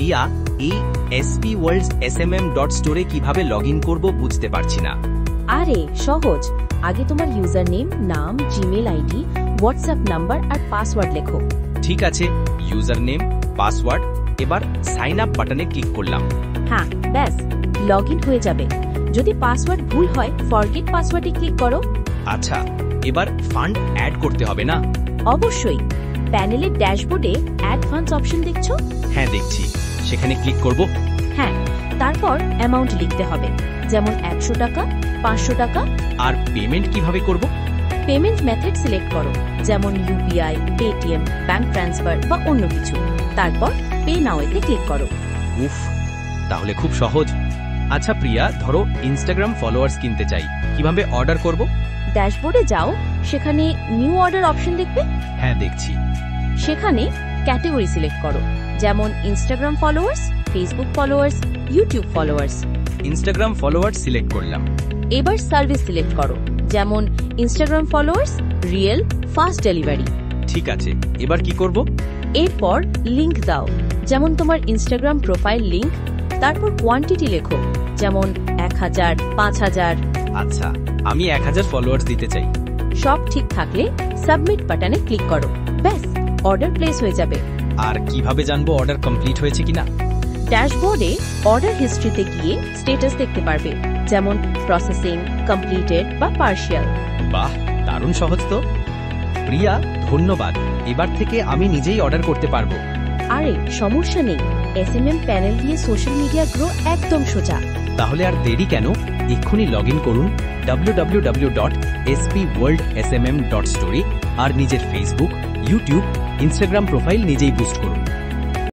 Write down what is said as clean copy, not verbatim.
প্রিয়া, এই spworlds.smm.store কিভাবে login করব বুঝতে পারছি না। আরে সহজ, আগে তোমার ইউজার নেম, নাম, জিমেল আইডি, হোয়াটসঅ্যাপ নাম্বার আর পাসওয়ার্ড লেখো। ঠিক আছে, ইউজার নেম, পাসওয়ার্ড, এবার সাইন আপ বাটনে ক্লিক করলাম। হ্যাঁ, ব্যাস লগইন হয়ে যাবে। যদি পাসওয়ার্ড ভুল হয় ফরগেট পাসওয়ার্ডে ক্লিক করো। আচ্ছা, এবার ফান্ড অ্যাড করতে হবে না? অবশ্যই। প্যানেলের ড্যাশবোর্ডে অ্যাড ফান্ডস অপশন দেখছো? হ্যাঁ দেখছি, সেখানে ক্লিক করব। হ্যাঁ, তারপর অ্যামাউন্ট লিখতে হবে, যেমন 100 টাকা, 500 টাকা। আর পেমেন্ট কিভাবে করব? পেমেন্ট মেথড সিলেক্ট করো, যেমন ইউপিআই, পেটিএম, ব্যাংক ট্রান্সফার বা অন্য কিছু। তারপর পে নাও-এতে ক্লিক করো। উফ, তাহলে খুব সহজ। আচ্ছা প্রিয়া, ধরো ইনস্টাগ্রাম ফলোয়ার্স কিনতে চাই, কিভাবে অর্ডার করব? ড্যাশবোর্ডে যাও, সেখানে নিউ অর্ডার অপশন দেখবে। হ্যাঁ দেখছি। সেখানে ক্যাটাগরি সিলেক্ট করো, যেমন Instagram followers, Facebook followers, YouTube followers. Instagram followers select করলাম। এবার সার্ভিস সিলেক্ট করো, যেমন Instagram followers, real, fast delivery. ঠিক আছে, এবার কি করব? এরপর লিংক দাও, যেমন তোমার ইনস্টাগ্রাম প্রোফাইল লিংক। তারপর কোয়ান্টিটি লেখো, যেমন 1000, 5000। আচ্ছা, আমি 1000 ফলোয়ার্স দিতে চাই। সব ঠিক থাকলে সাবমিট বাটনে ক্লিক করো, ব্যাস অর্ডার প্লেস হয়ে যাবে। আর কিভাবে জানবো অর্ডার কমপ্লিট হয়েছে কিনা? ড্যাশবোর্ডে অর্ডার হিস্ট্রিতে গিয়ে স্ট্যাটাস দেখতে পারবে, যেমন প্রসেসিং, কমপ্লিটেড বা পার্শিয়াল। বাহ, দারুণ সহজ তো। প্রিয়া, ধন্যবাদ। এবার থেকে আমি নিজেই অর্ডার করতে পারবো। আরে সমস্যা নেই, এসএমএম প্যানেল দিয়ে সোশ্যাল মিডিয়া গ্রো একদম সোজা। তাহলে আর দেরি কেন? এক্ষুনি লগইন করুন www.spworldsmm.store আর নিজের ফেসবুক, ইউটিউব, ইনস্টাগ্রাম প্রোফাইল নিজেই বুস্ট করুন।